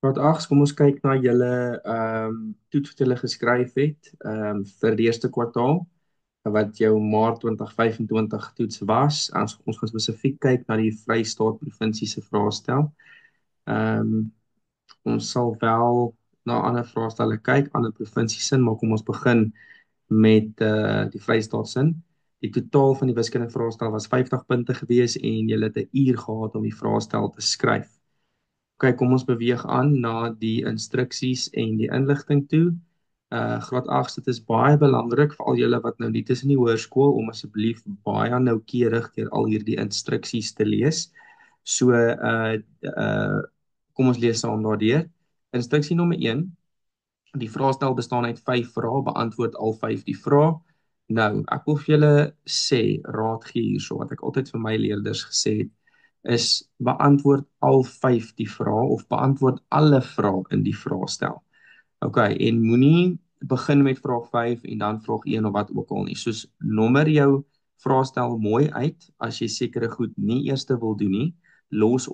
Graad 8, kom ons kyk na julle toets wat julle geskryf het vir die eerste kwartaal wat jou Maart 2025 toets was. Ons gaan spesifiek kyk na die Vrystaat provinsie se vraestel. Ehm Ons sal wel na ander vraestelle kyk, ander provinsies sin, maar kom ons begin met die Vrystaat sin. Die totaal van die wiskunde vraestel was 50 punte gewees en jy het 'n uur gehad om die vraestel te skryf. OK, kom ons beweeg aan na die instruksies en die inligting toe. Graad 8, dit is baie belangrik vir al julle wat nou nie is in die hoërskool om asseblief baie noukeurig deur al hierdie instruksies te lees. So kom ons lees saam daardeur. Instruksie nommer 1. Die vraestel bestaan uit 5 vrae, beantwoord al 5 die vrae. Nou, ek wil vir julle sê, raad gee hierso wat ek altyd vir my leerders gesê het, is beantwoord al 5 die vrae of beantwoord alle vrae in die vraestel. OK, en moenie begin met vraag 5 en dan vraag 1 of wat ook al nie. Soos nommer jou vraestel mooi uit as jy sekere goed nie eers wil doen nie. Los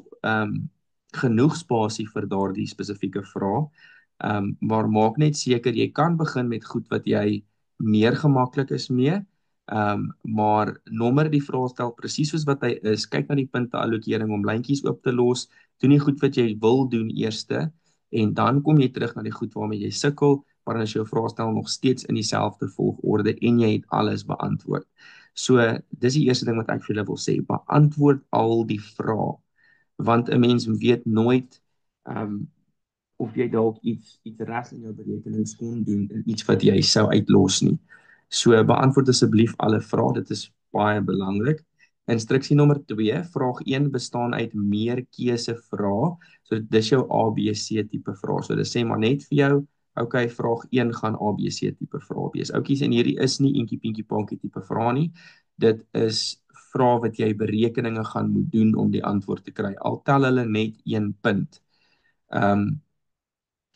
genoeg spasie vir daardie spesifieke vraag. Maar maak net seker jy kan begin met goed wat jy meer gemaklik is mee. Maar nommer die vraestel presies soos wat hy is. Kyk na die punte allokering om lyntjies oop te los. Doen die goed wat jy wil doen eerste en dan kom jy terug na die goed waarmee jy sukkel, maar dan is jou vraestel nog steeds in dieselfde volgorde en jy het alles beantwoord. So, dis die eerste ding wat ek vir julle wil sê. Beantwoord al die vrae, want 'n mens weet nooit of jy dalk iets reg in jou berekenings kon doen en iets wat jy sou uitlos nie. So beantwoord asseblief alle vrae, dit is baie belangrik. Instruksie nommer 2, vraag 1 bestaan uit meer keuse vrae. So dis jou ABC tipe vrae. So dit sê maar net vir jou, okay, vraag 1 gaan ABC tipe vrae wees. Oukies, en hierdie is nie eentjie pinkie pankie tipe vrae nie. Dit is vrae wat jy berekeninge gaan moet doen om die antwoord te kry. Al tel hulle net 1 punt.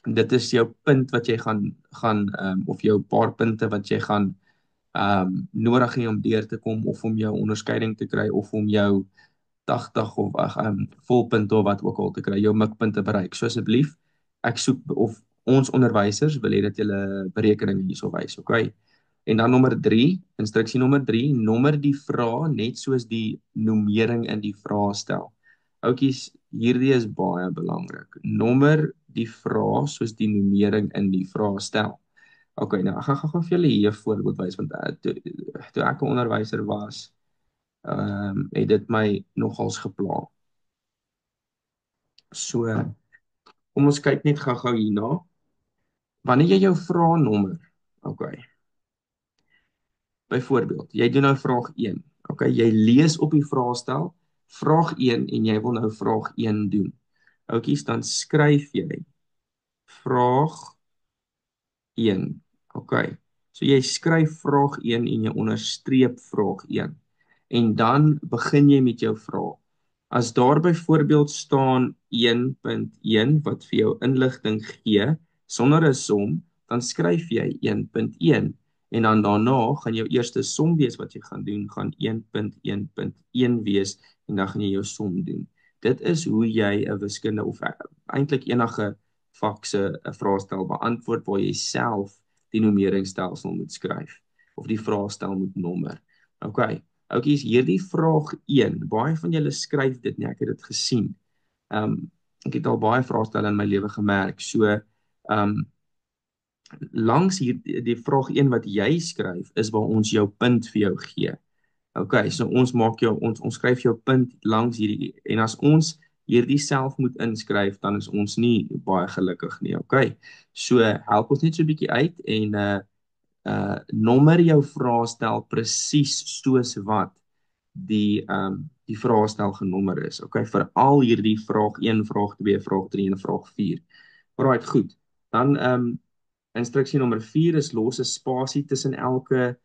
Dit is jou punt wat jy gaan of jou paar punte wat jy gaan nodig hê om deur te kom of om jou onderskeiding te kry of om jou 80 of volpunte of wat ook al te kry, jou mikpunte bereik. So asseblief, ek soek of ons onderwysers wil hê dat julle berekeninge hierso wys, okay? En dan nommer 3, instruksie nommer 3, nommer die vrae net soos die nomering in die vraestel. Oukies, hierdie is baie belangrik. Nommer die vrae soos die nomering in die vraestel. OK, nou ek gaan gou vir julle hier 'n voorbeeld wys want toe ek 'n onderwyser was, het dit my nogals gepla. So, kom ons kyk net gou-gou hierna. Wanneer jy jou vraenommer, OK. Byvoorbeeld, jy doen nou vraag 1. OK, jy lees op die vraestel vraag 1 en jy wil nou vraag 1 doen. Oukies, dan skryf jy vraag 1. OK. So jy skryf vraag 1 en jy onderstreep vraag 1. En dan begin jy met jou vraag. As daar byvoorbeeld staan 1.1 wat vir jou inligting gee sonder 'n som, dan skryf jy 1.1 en dan daarna gaan jou eerste som wees wat jy gaan doen, gaan 1.1.1 wees en dan gaan jy jou som doen. Dit is hoe jy 'n wiskunde of eintlik enige vak se 'n vraestel beantwoord waar jy self die nomeringstelsel moet skryf of die vraestel moet nommer. OK. Oukies, hierdie vraag 1, baie van julle skryf dit nie, ek het dit gesien. Ek het al baie vraestelle in my lewe gemerk. So, langs hier die vraag 1 wat jy skryf is waar ons jou punt vir jou gee. OK, so ons skryf jou punt langs hierdie en as ons hierdie self moet inskryf, dan is ons nie baie gelukkig nie, OK? So help ons net so 'n bietjie uit en nommer jou vraestel presies soos wat die vraestel genommer is. OK, vir al hierdie vraag 1, vraag 2, vraag 3 en vraag 4. Alraai, goed. Dan instruksie nommer 4 is los 'n spasie tussen elke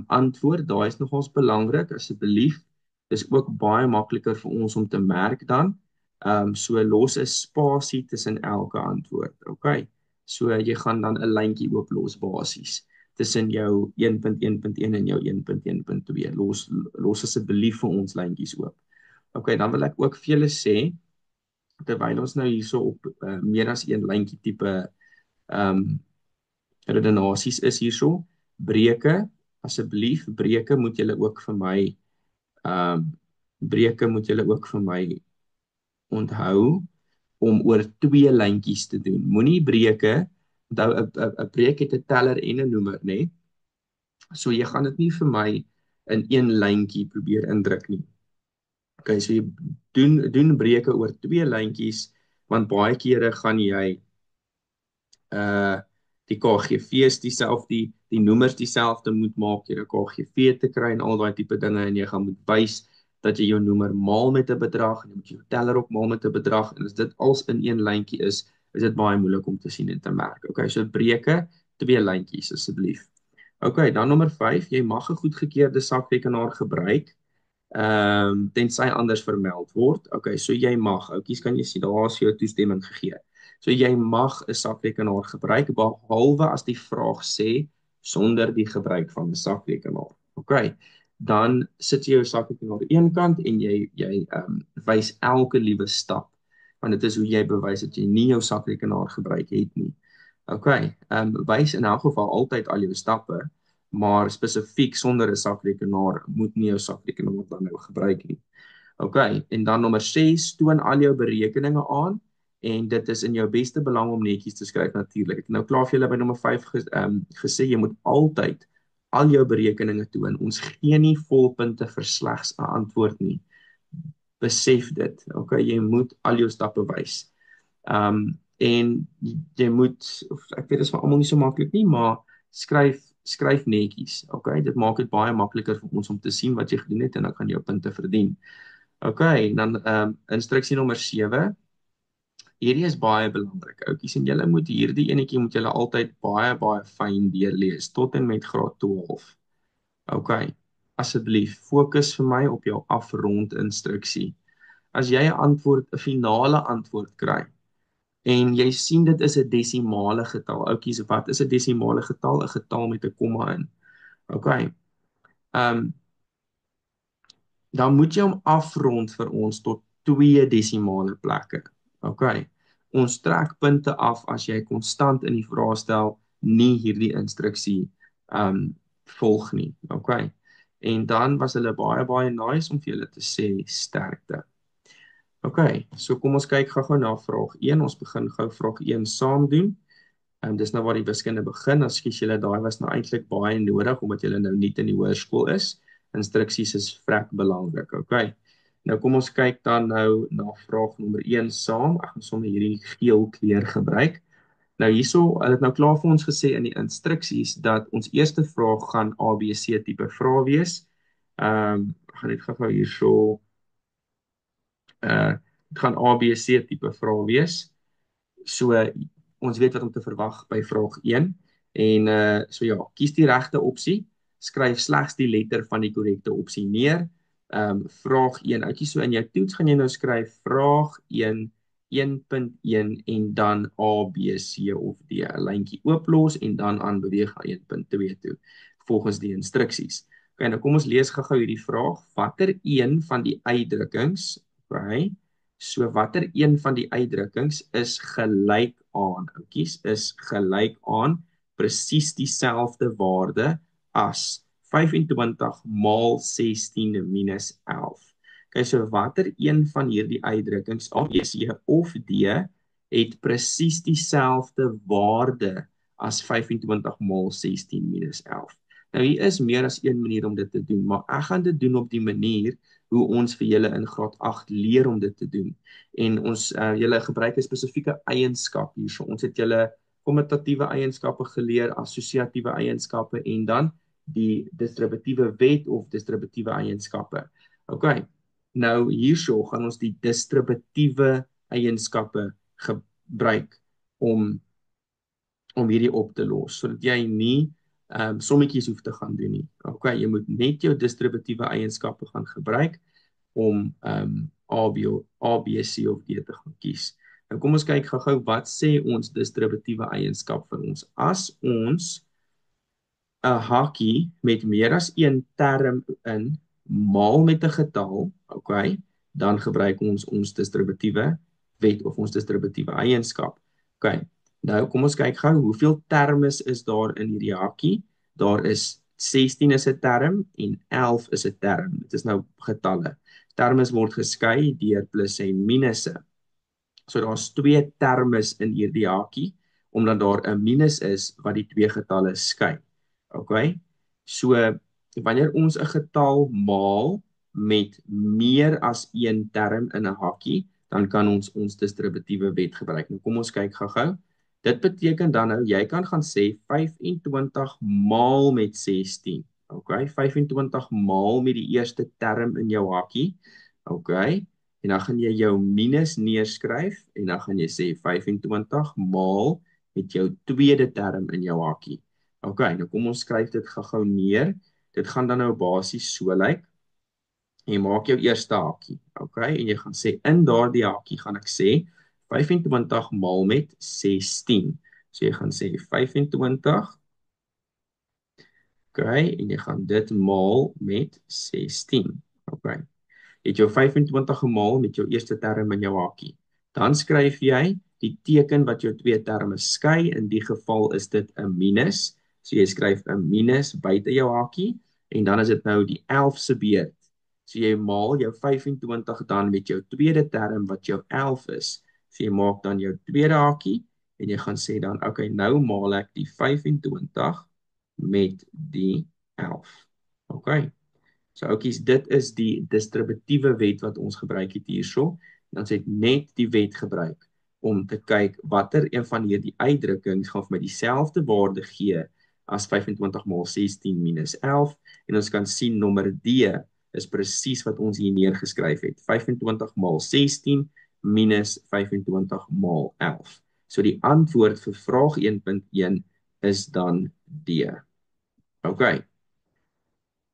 antwoord. Daai is nogals belangrik, asseblief. Dis ook baie makliker vir ons om te merk dan. So los 'n spasie tussen elke antwoord. OK. So jy gaan dan 'n lyntjie oop los basies tussen jou 1.1.1 en jou 1.1.2. Los asseblief vir ons lyntjies oop. OK, dan wil ek ook vir julle sê terwyl ons nou hierso op meer as een lyntjie tipe ehm redenasies is hierso, breuke, asseblief, ehm breuke moet julle ook vir my onthou om oor twee lyntjies te doen. Moenie breuke, onthou 'n breuk het 'n teller en 'n noemer, nê? So jy gaan dit nie vir my in een lyntjie probeer indruk nie. Okay, so jy doen breuke oor twee lyntjies, want baie kere gaan jy uh die KGV's die noemers dieselfde moet maak, jy 'n KGV te kry en al daai tipe dinge en jy gaan moet wys dat jy jou noemer maal met 'n bedrag en jy moet jou teller ook maal met 'n bedrag en as dit als in een lyntjie is dit baie moeilik om te sien en te merk. Okay, so breuke, twee lyntjies asseblief. Okay, dan nommer 5, jy mag 'n goedgekeurde sakrekenaar gebruik. Tensy anders vermeld word. Okay, so jy mag, oudjies kan jy sien, daar is jou toestemming gegee. So jy mag 'n sakrekenaar gebruik behalwe as die vraag sê sonder die gebruik van 'n sakrekenaar. Okay. Dan sit jy jou sakrekenaar aan een kant en jy wys elke liewe stap, want dit is hoe jy bewys dat jy nie jou sakrekenaar gebruik het nie. Okay. Wys in elk geval altyd al jou stappe, maar spesifiek sonder 'n sakrekenaar moet nie jou sakrekenaar dan nou gebruik nie. Okay, en dan nommer 6, toon al jou berekeninge aan en dit is in jou beste belang om netjies te skryf natuurlik. Ek het nou klaar vir julle by nommer 5 gesê jy moet altyd al jou berekeninge toon. Ons gee nie volpunte vir slegs 'n antwoord nie. Besef dit. Okay, jy moet al jou stappe wys. En jy moet, of ek weet dit is vir almal nie so maklik nie, maar skryf netjies. Okay, dit maak dit baie makliker vir ons om te sien wat jy gedoen het en dan kan jy jou punte verdien. Okay, dan instruksie nommer 7. Hierdie is baie belangrik. Oukies en julle moet hierdie enetjie moet julle altyd baie fyn deurlees tot en met graad 12. Okay. Asseblief fokus vir my op jou afrond instruksie. As jy 'n finale antwoord kry en jy sien dit is 'n desimale getal. Oukies, wat is 'n desimale getal? 'n Getal met 'n komma in. Okay. Ehm dan moet jy hom afrond vir ons tot 2 desimale plekke. Okay. Ons trek punte af as jy konstant in die vraestel nie hierdie instruksie volg nie. Okay. En dan was hulle baie nice om vir julle te sê sterkte. Okay, so kom ons kyk gou-gou na vraag 1. Ons begin gou vraag 1 saam doen. Dis nou waar die wiskunde begin. Ekskuus julle, daai was nou eintlik baie nodig omdat julle nou nie in die hoërskool is. Instruksies is vrek belangrik, okay? Nou kom ons kyk dan nou na vraag nommer 1 saam. Ek gaan sommer hierdie geel kleur gebruik. Nou hierso, hulle het nou klaar vir ons gesê in die instruksies dat ons eerste vraag gaan ABC tipe vraag wees. Ek gaan net gou hierso dit gaan ABC tipe vraag wees. So ons weet wat om te verwag by vraag 1 en so ja, kies die regte opsie, skryf slegs die letter van die korrekte opsie neer. Vraag 1, ouetjie, so in jou toets gaan jy nou skryf vraag 1 1.1 en dan A, B, C of D, 'n lyntjie ooplos en dan aanbeweeg na 1.2 toe volgens die instruksies. Okay, nou kom ons lees gou-gou hierdie vraag. Watter een van die uitdrukkings, okay, so watter een van die uitdrukkings is gelyk aan, ouetjies, is gelyk aan presies dieselfde waarde as 25 maal 16 minus 11. Okay, so watter een van hierdie uitdrukkings, A, B, C of D, het presies dieselfde waarde as 25 maal 16 minus 11. Nou hier is meer as een manier om dit te doen, maar ek gaan dit doen op die manier hoe ons vir julle in graad 8 leer om dit te doen. En ons julle gebruik 'n spesifieke eienskap hier. So ons het julle kommutatiewe eienskappe geleer, assosiatiewe eienskappe en dan die distributiewe wet of distributiewe eienskappe. Okay. Nou hierso gaan ons die distributiewe eienskappe gebruik om hierdie op te los sodat jy nie sommetjies hoef te gaan doen nie. Okay, jy moet net jou distributiewe eienskappe gaan gebruik om A, B, C of D te gaan kies. Nou kom ons kyk gou-gou wat sê ons distributiewe eienskap vir ons. As ons 'n hakkie met meer as een term in maal met 'n getal, okay, dan gebruik ons distributiewe wet of ons distributiewe eienskap. OK. Nou kom ons kyk gou hoeveel termes is daar in hierdie hakkie. Daar is 16 is 'n term en 11 is 'n term. Dit is nou getalle. Termes word geskei deur plusse en minusse. So daar's twee termes in hierdie hakie omdat daar 'n minus is wat die twee getalle skei. OK? So wanneer ons 'n getal maal met meer as een term in 'n hakkie, dan kan ons distributiewe wet gebruik. Nou kom ons kyk gou-gou. Dit beteken dan nou jy kan gaan sê 25 maal met 16. OK, 25 maal met die eerste term in jou hakkie. OK. En dan gaan jy jou minus neerskryf en dan gaan jy sê 25 maal met jou tweede term in jou hakkie. OK, nou kom ons skryf dit gou-gou neer. Dit gaan dan nou basies so lyk. Jy maak jou eerste hakkie, okay? En jy gaan sê in daardie hakkie gaan ek sê 25 maal met 16. So jy gaan sê 25, okay? En jy gaan dit maal met 16, okay? Jy het jou 25 gemaal met jou eerste term in jou hakkie. Dan skryf jy die teken wat jou twee terme skei. In die geval is dit 'n minus. So jy skryf 'n minus buite jou hakkie en dan is dit nou die 11 se beurt. So jy maal jou 25 dan met jou tweede term wat jou 11 is. So jy maak dan jou tweede hakkie en jy gaan sê dan okay, nou maal ek die 25 met die 11. Okay. So oukies, dit is die distributiewe wet wat ons gebruik het hierso. Dan sê ek net die wet gebruik om te kyk watter een van hierdie uitdrukkings gaan vir my dieselfde waarde gee as 25 maal 16 minus 11 en ons kan sien nommer D is presies wat ons hier neergeskryf het. 25 maal 16 minus 25 maal 11. So die antwoord vir vraag 1.1 is dan D. Okay.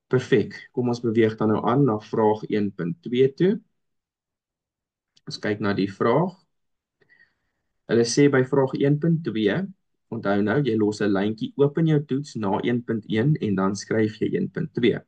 Perfek. Kom ons beweeg dan nou aan na vraag 1.2 toe. Ons kyk na die vraag. Hulle sê by vraag 1.2, onthou nou, jy los 'n lyntjie oop in jou toets na 1.1 en dan skryf jy 1.2.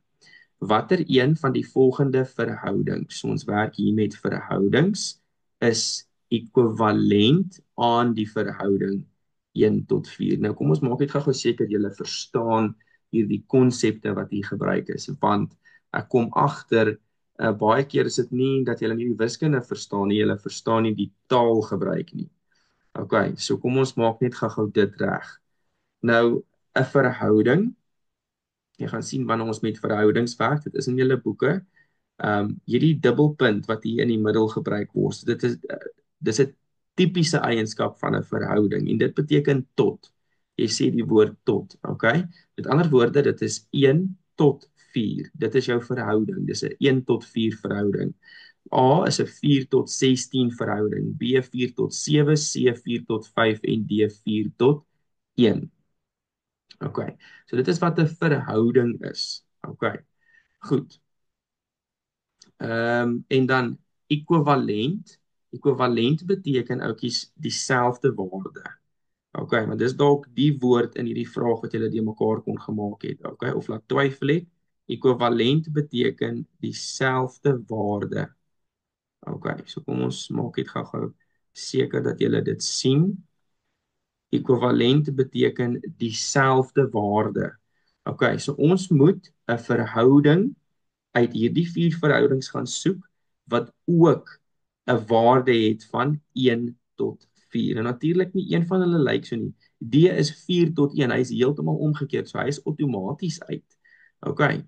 Watter een van die volgende verhoudings, so ons werk hier met verhoudings, is ekwivalent aan die verhouding 1 tot 4? Nou kom ons maak net gou seker julle verstaan hierdie konsepte wat hier gebruik is, want ek kom agter, baie keer is dit nie dat julle nie die wiskunde verstaan nie, julle verstaan nie die taal gebruik nie. Okay, so kom ons maak net gou dit reg. Nou, 'n verhouding, jy gaan sien wanneer ons met verhoudings werk, dit is in julle boeke, hierdie dubbelpunt wat hier in die middel gebruik word, dis 'n tipiese eienskap van 'n verhouding en dit beteken tot. Jy sê die woord tot, okay? Met ander woorde, dit is 1 tot 4. Dit is jou verhouding. Dis 'n 1 tot 4 verhouding. A is 'n 4 tot 16 verhouding, B 4 tot 7, C 4 tot 5 en D 4 tot 1. Okay. So dit is wat 'n verhouding is. Okay. Goed. En dan ekwivalent. Ekwivalent beteken oukies dieselfde waarde. Okay, want dis dalk die woord in hierdie vraag wat julle die mekaar kon gemaak het. Okay, of laat twyfel het. Ekwivalent beteken dieselfde waarde. Okay, so kom ons maak dit gou-gou seker dat julle dit sien. Ekwivalent beteken dieselfde waarde. Okay, so ons moet 'n verhouding uit hierdie 4 verhoudings gaan soek wat ook 'n waarde het van 1 tot 4. En natuurlik nie een van hulle lyk so nie. D is 4 tot 1, hy is heeltemal omgekeerd, so hy is outomaties uit. Okay.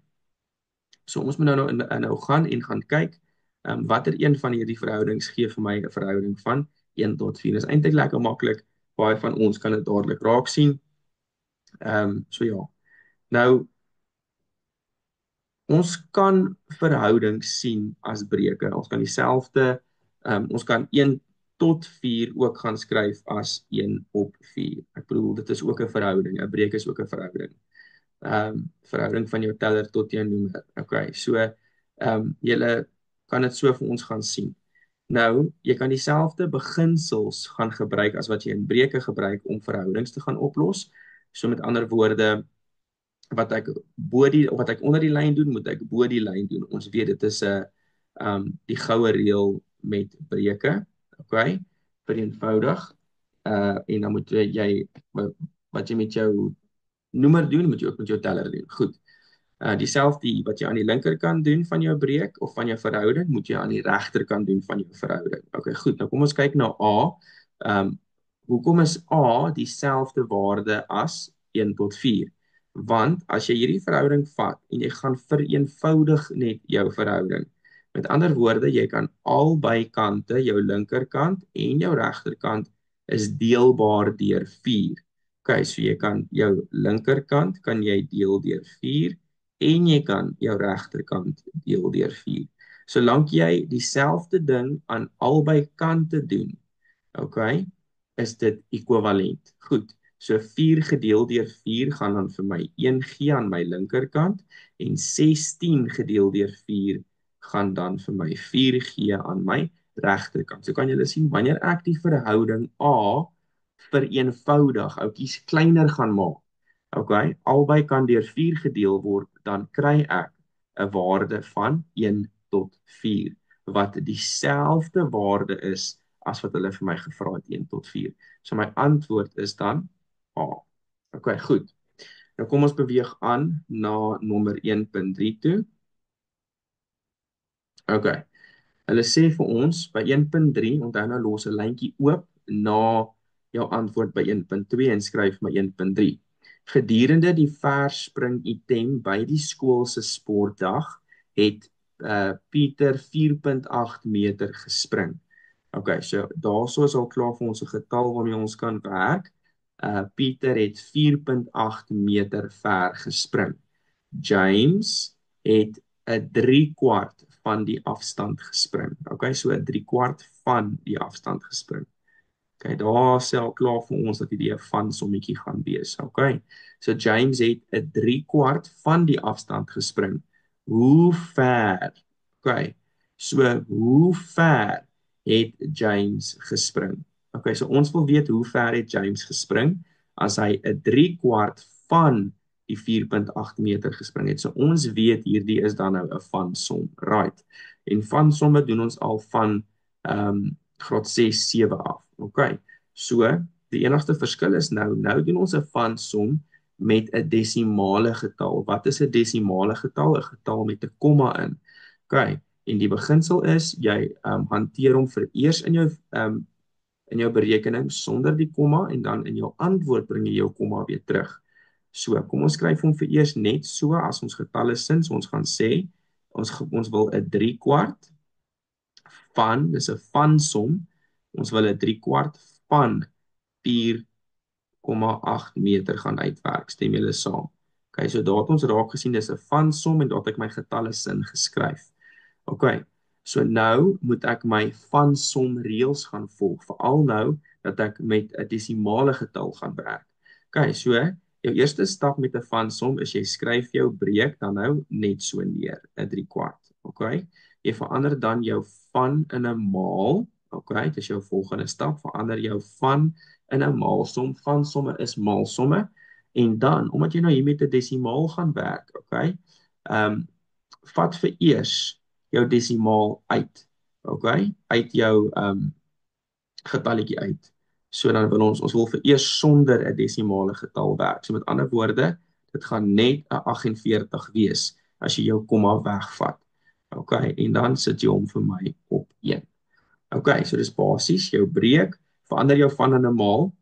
So ons moet nou gaan en gaan kyk watter een van hierdie verhoudings gee vir my 'n verhouding van 1 tot 4. Dis eintlik lekker maklik. Baie van ons kan dit dadelik raak sien. So ja. Nou ons kan verhoudings sien as breuke. Ons kan dieselfde ons kan 1 tot 4 ook gaan skryf as 1 op 4. Ek bedoel dit is ook 'n verhouding. 'n Breuk is ook 'n verhouding. Verhouding van jou teller tot jou noemer. Okay, so julle kan dit so vir ons gaan sien. Nou, jy kan dieselfde beginsels gaan gebruik as wat jy in breuke gebruik om verhoudings te gaan oplos. So met ander woorde, wat ek onder die lyn doen, moet ek bo die lyn doen. Ons weet dit is 'n die goue reël met breuke. okay? Vereenvoudig. En dan moet jy, wat jy met jou noemer doen, moet jy ook met jou teller doen. Goed. Dieselfde wat jy aan die linkerkant doen van jou breek of van jou verhouding, moet jy aan die regterkant doen van jou verhouding. Okay, goed. Nou kom ons kyk na A. Um, hoekom is A dieselfde waarde as 1 tot 4? Want as jy hierdie verhouding vat en jy gaan vereenvoudig net jou verhouding. Met ander woorde, jy kan albei kante, jou linkerkant en jou regterkant, is deelbaar deur 4. Okay, so jy kan jou linkerkant kan jy deel deur 4 en jy kan jou regterkant deel deur 4. Solank jy dieselfde ding aan albei kante doen, okay, is dit ekwivalent. Goed, so 4 gedeel deur 4 gaan dan vir my 1 gee aan my linkerkant en 16 gedeel deur 4 gaan dan vir my 4 gee aan my regterkant. So kan julle sien, wanneer ek die verhouding A vereenvoudig, oudjies kleiner gaan maak, okay, albei kan deur 4 gedeel word, dan kry ek 'n waarde van 1 tot 4, wat dieselfde waarde is as wat hulle vir my gevra het, 1 tot 4. So my antwoord is dan A. Okay, goed. Nou kom ons beweeg aan na nommer 1.3 toe. Okay. Hulle sê vir ons by 1.3, onthou nou los 'n lyntjie oop na jou antwoord by 1.2 en skryf my 1.3. Gedurende die verspring item by die skool se sportdag het Pieter 4.8 meter gespring. Okay, so daarso is al klaar vir ons 'n getal waarmee ons kan werk. Pieter het 4.8 meter ver gespring. James het 'n 3/4 van die afstand gespring. Okay, so 'n 3/4 van die afstand gespring. Okay, daar sê al klaar vir ons dat hierdie 'n van sommetjie gaan wees. Okay, so James het 'n 3/4 van die afstand gespring. Hoe ver? Okay, so hoe ver het James gespring? Okay, so ons wil weet hoe ver het James gespring as hy 'n 3/4 van die 4.8 meter gespring het. So ons weet hierdie is dan nou 'n vansom, right? En vansomme doen ons al van graad 6, 7 af. Okay. So die enigste verskil is nou doen ons 'n vansom met 'n desimale getal. Wat is 'n desimale getal? 'n Getal met 'n komma in. Okay. En die beginsel is jy hanteer hom vir eers in jou berekening sonder die komma en dan in jou antwoord bring jy jou komma weer terug. So, kom ons skryf hom vir eers net so as ons getalle sin, so ons gaan sê ons wil 'n 3/4 van, dis 'n vansom. Ons wil 'n 3/4 van 4,8 meter gaan uitwerk. Stem julle saam? Okay, so daar het ons raak gesien dis 'n vansom en daar het ek my getalle sin geskryf. Okay. So nou moet ek my vansom reëls gaan volg, veral nou dat ek met 'n desimale getal gaan werk. Okay, so jou eerste stap met 'n vansom is jy skryf jou breek dan nou net so neer, 'n 3/4. Okay? Jy verander dan jou van in 'n maal. Okay, dit is jou volgende stap, verander jou van in 'n maalsom. Vansomme is maalsomme en dan omdat jy nou hier met 'n desimaal gaan werk, okay? Vat vir eers jou desimaal uit. Okay? Uit jou getalletjie uit. So dan wil ons wil vir eers sonder 'n desimale getal werk. So met ander woorde, dit gaan net 'n 48 wees as jy jou komma wegvat. Okay, en dan sit jy hom vir my op 1. Okay, so dis basies jou breek, verander jou van in 'n maal.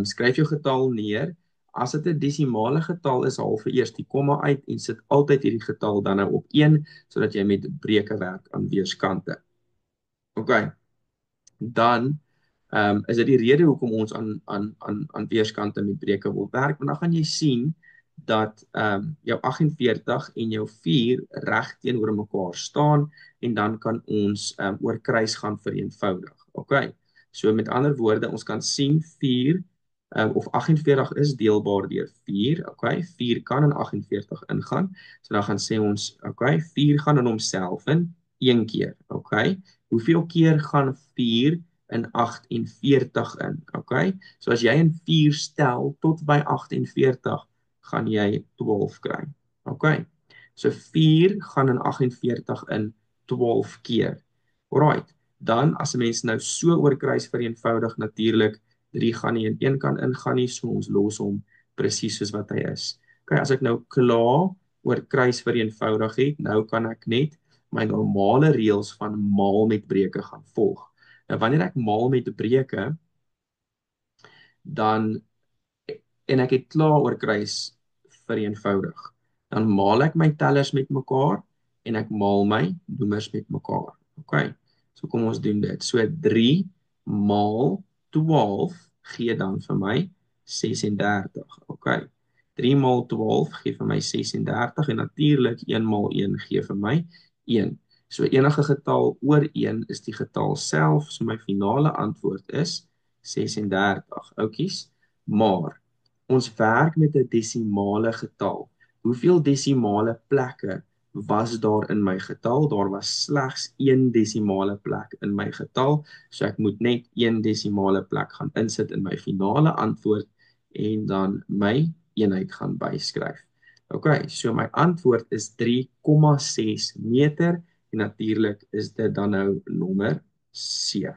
Skryf jou getal neer. As dit 'n desimale getal is, haal vir eers die komma uit en sit altyd hierdie getal dan nou op 1 sodat jy met breuke werk aan weerskante. Okay. Dan is dit die rede hoekom ons aan weerskante met breuke wil werk, want dan gaan jy sien dat jou 48 en jou 4 reg teenoor mekaar staan en dan kan ons oor kruis gaan vereenvoudig. Okay. So met ander woorde, ons kan sien 4 of 48 is deelbaar deur 4. Okay. 4 kan in 48 ingaan. So dan gaan sê ons, okay, 4 gaan in homself in 1 keer. Okay. Hoeveel keer gaan 4 in 48 in? Okay. So as jy in 4 stel tot by 48, gaan jy 12 kry. Okay. So 4 gaan in 48 in 12 keer. Alright. Dan as 'n mens nou so oor kruis vereenvoudig natuurlik, 3 gaan nie in een kan ingaan nie, so ons los hom presies soos wat hy is. Okay, as ek nou klaar oor kruis vereenvoudig het, nou kan ek net my normale reëls van maal met breuke gaan volg. Nou wanneer ek maal met breuke, dan en ek het klaar oor kruis vereenvoudig. Dan maal ek my tellers met mekaar en ek maal my noemers met mekaar. OK. So kom ons doen dit. So 3 maal 12 gee dan vir my 36. OK. 3 maal 12 gee vir my 36 en natuurlik 1 maal 1 gee vir my 1. So enige getal oor 1 is die getal self. So my finale antwoord is 36. Oukies. Maar ons werk met 'n desimale getal. Hoeveel desimale plekke was daar in my getal? Daar was slegs 1 desimale plek in my getal, so ek moet net 1 desimale plek gaan insit in my finale antwoord en dan my eenheid gaan byskryf. OK, so my antwoord is 3,6 meter en natuurlik is dit dan nou nommer C.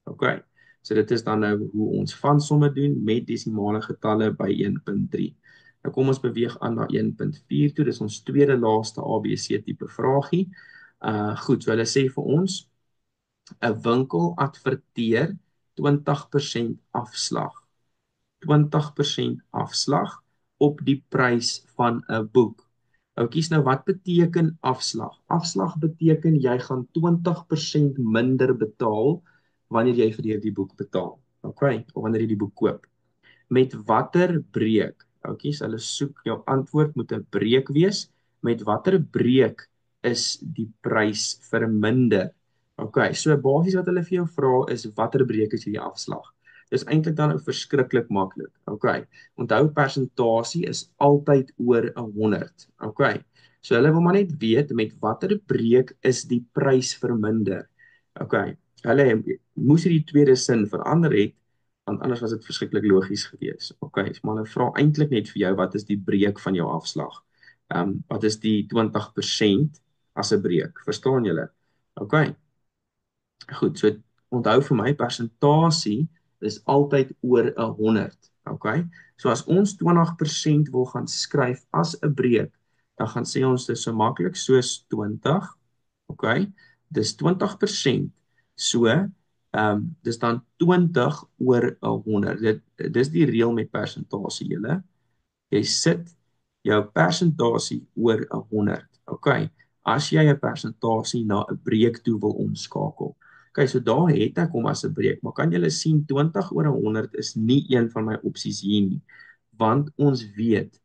OK. So dit is dan nou hoe ons vansomme doen met desimale getalle by 1.3. Nou kom ons beweeg aan na 1.4 toe. Dis ons tweede laaste ABC tipe vragie. Goed, so hulle sê vir ons 'n winkel adverteer 20% afslag. 20% afslag op die prys van 'n boek. Oukies, nou wat beteken afslag? Afslag beteken jy gaan 20% minder betaal wanneer jy vir die boek betaal. OK, of wanneer jy die boek koop. Met watter breek? Oukies, hulle soek jou antwoord moet 'n breek wees. Met watter breek is die prys verminder? OK, so basies wat hulle vir jou vra is watter breek is hierdie afslag? Dis eintlik dan verskriklik maklik. OK. Onthou persentasie is altyd oor 100. OK. So hulle wil maar net weet met watter breek is die prys verminder. OK. Hulle moes hierdie tweede sin verander het want anders was dit verskriklik logies gewees. OK, so maar hulle vra eintlik net vir jou wat is die breek van jou afslag? Wat is die 20% as 'n breek? Verstaan julle? OK. Goed, so onthou vir my persentasie is altyd oor 100. OK. So as ons 20% wil gaan skryf as 'n breek, dan gaan sê ons dis so maklik soos 20. OK. Dis 20%. So, dis dan 20 oor 100. Dis die reël met persentasie, julle. Jy sit jou persentasie oor 100. OK. As jy 'n persentasie na 'n breek toe wil omskakel. OK, so daar het ek hom as 'n breek, maar kan julle sien 20 oor 100 is nie een van my opsies hier nie, want ons weet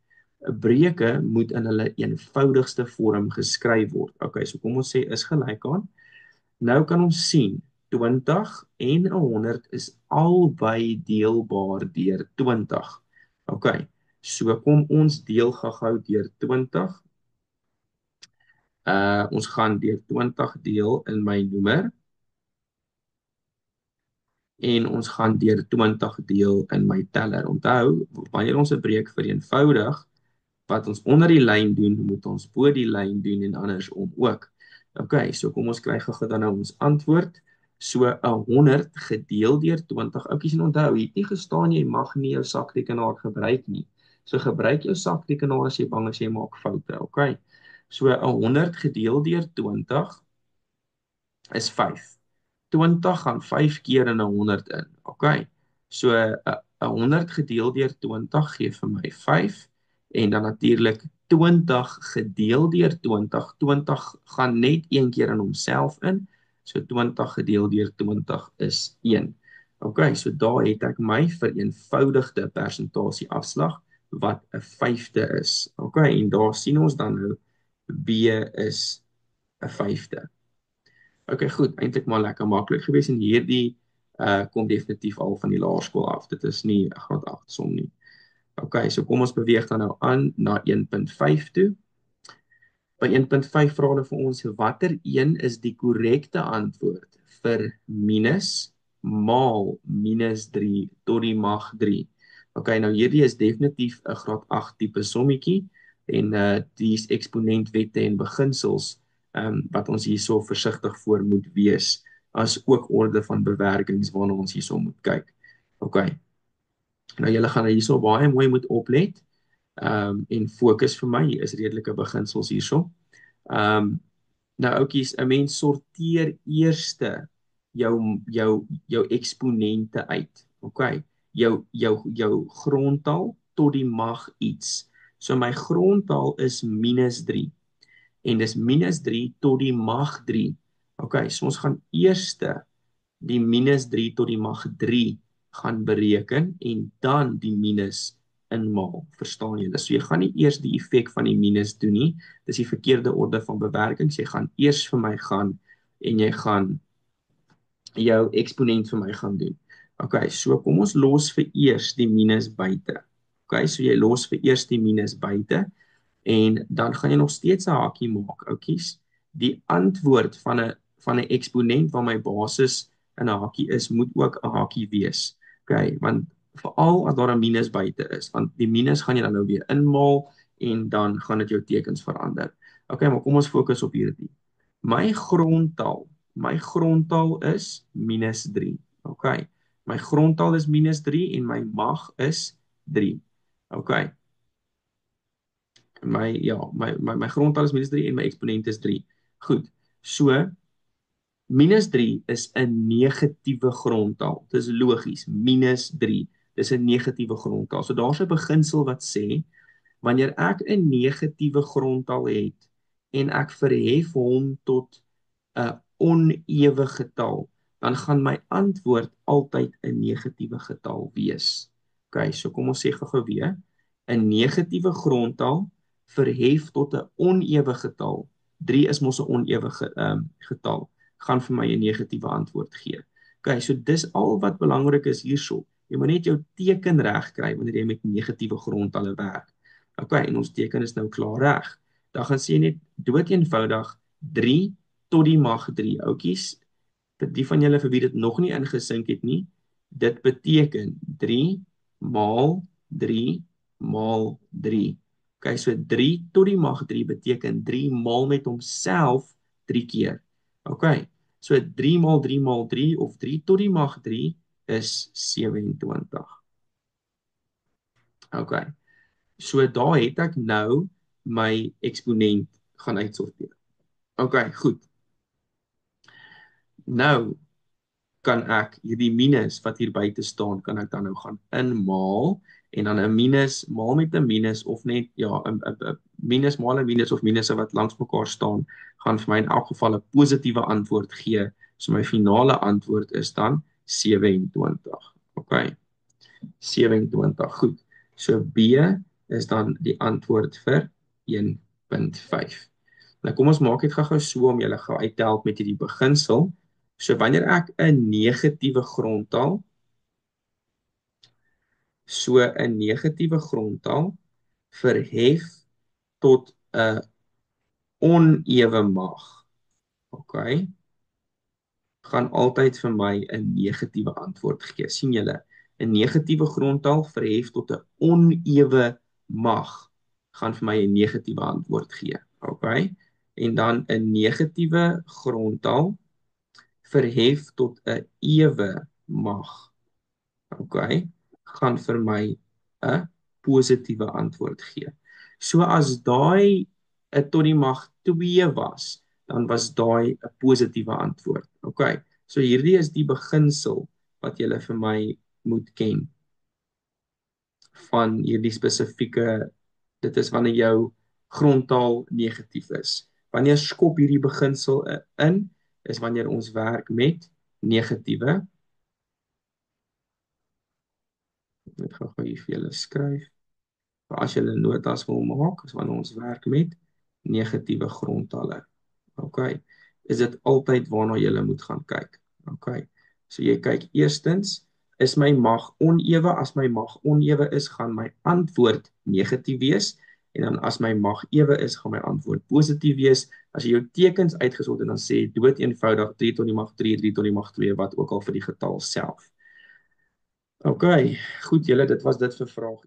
'n breuke moet in hulle eenvoudigste vorm geskryf word. OK, so kom ons sê is gelyk aan. Nou kan ons sien 20 en 100 is albei deelbaar deur 20. OK. So kom ons deel gou-gou deur 20. Ons gaan deur 20 deel in my noemer. En ons gaan deur 20 deel in my teller. Onthou, wanneer ons 'n breek vereenvoudig, wat ons onder die lyn doen, moet ons bo die lyn doen en andersom ook. OK, so kom ons kry gou dan nou ons antwoord. So 100 gedeel deur 20. Oukies, en onthou, hier het nie gestaan jy mag nie jou sakrekenaar gebruik nie. So gebruik jou sakrekenaar as jy bang is jy maak foute. OK. So 100 gedeel deur 20 is 5. 20 gaan 5 keer in 100 in. OK. So 100 gedeel deur 20 gee vir my 5 en dan natuurlik 20 gedeel deur 20. 20 gaan net een keer in homself in. So 20 gedeel deur 20 is 1. OK, so daar het ek my vereenvoudigde persentasie afslag wat 'n 5de is. OK, en daar sien ons dan nou B is 'n 5de. OK, goed, eintlik maar lekker maklik gewees en hierdie kom definitief al van die laerskool af. Dit is nie 'n graad 8 som nie. OK, so kom ons beweeg dan nou aan na 1.5 toe. By 1.5 vra hulle vir ons watter een is die korrekte antwoord vir minus maal minus 3 tot die mag 3. OK, nou hierdie is definitief 'n graad 8 tipe sommetjie en dis eksponentwette en beginsels wat ons hierso versigtig voor moet wees as ook orde van bewerkings waarna ons hierso moet kyk. OK. Nou julle gaan hierso baie mooi moet oplet. En fokus vir my, hier is redelike beginsels hierso. Um nou oukies, 'n mens sorteer eerste jou eksponente uit. OK. Jou grondtal tot die mag iets. So my grondtal is -3 en dis -3 tot die mag 3. OK, so ons gaan eerste die -3 tot die mag 3 gaan bereken en dan die minus inmaal, verstaan julle? So jy gaan nie eers die effek van die minus doen nie, dis die verkeerde orde van bewerking, so jy gaan eers vir my gaan en jy gaan jou eksponent vir my gaan doen. OK, so kom ons los vir eers die minus buite. OK, so jy los vir eers die minus buite en dan gaan jy nog steeds 'n hakie maak, oudjies. Die antwoord van 'n eksponent waar my basis in 'n hakie is, moet ook 'n hakie wees. OK, want veral as daar 'n minus buite is, want die minus gaan jy dan nou weer inmaal en dan gaan dit jou tekens verander. OK, maar kom ons fokus op hierdie. My grondtal is -3. OK. My grondtal is -3 en my mag is 3. OK. My grondtal is -3 en my eksponent is 3. Goed. So -3 is 'n negatiewe grondtal. Dit is logies. -3. Dis 'n negatiewe grondtal. So daar's 'n beginsel wat sê wanneer ek 'n negatiewe grondtal het en ek verhef hom tot 'n onewe getal, dan gaan my antwoord altyd 'n negatiewe getal wees. OK, so kom ons sê gou-gou weer. 'n negatiewe grondtal verhef tot 'n onewe getal. 3 is mos 'n onewe getal. Gaan vir my 'n negatiewe antwoord gee. OK, so dis al wat belangrik is hierso. Jy moet net jou teken reg kry wanneer jy met negatiewe grondtalle werk. OK, en ons teken is nou klaar reg. Dan gaan sê jy net doeteenvoudig 3 tot die mag 3. Oukies, vir die van julle vir wie dit nog nie ingesink het nie, dit beteken 3 maal 3 maal 3. OK, so 3 tot die mag 3 beteken 3 maal met homself 3 keer. OK, so 3 maal 3 maal 3 of 3 tot die mag 3 is 27. OK, so daar het ek nou my eksponent gaan uitsorteer. OK, goed. Nou kan ek hierdie minus wat hier buite staan, kan ek dan nou gaan inmaal en dan 'n minus maal met 'n minus of net ja, 'n minus maal 'n minus of minusse wat langs mekaar staan, gaan vir my in elk geval 'n positiewe antwoord gee. So my finale antwoord is dan 27. OK. 27. Goed. So B is dan die antwoord vir 1.5. Nou kom ons maak dit gou-gou so om julle gou uit te help met hierdie beginsel. So wanneer ek 'n negatiewe grondtal verhef tot 'n onewe mag, OK, gaan altyd vir my 'n negatiewe antwoord gee. sien julle? 'n negatiewe grondtal verhef tot 'n onewe mag gaan vir my 'n negatiewe antwoord gee. OK? En dan 'n negatiewe grondtal verhef tot 'n ewe mag. OK? Gaan vir my 'n positiewe antwoord gee. So as daai 'n tot die mag 2 was, dan was daai 'n positiewe antwoord. OK? So hierdie is die beginsel wat julle vir my moet ken van hierdie spesifieke, dit is wanneer jou grondtaal negatief is. Wanneer skop hierdie beginsel in, is wanneer ons werk met negatiewe. Ek moet gou hier vir julle skryf. Maar as julle notas wil maak, is wanneer ons werk met negatiewe grondtalle. OK. Is dit altyd waarna julle moet gaan kyk. OK. So jy kyk eerstens, is my mag onewe? As my mag onewe is, gaan my antwoord negatief wees. En dan as my mag ewe is, gaan my antwoord positief wees. As jy jou tekens uitgesort en dan sê dood eenvoudig 3 tot die mag 3, 3 tot die mag 2, wat ook al vir die getal self. OK, goed julle, dit was dit vir vraag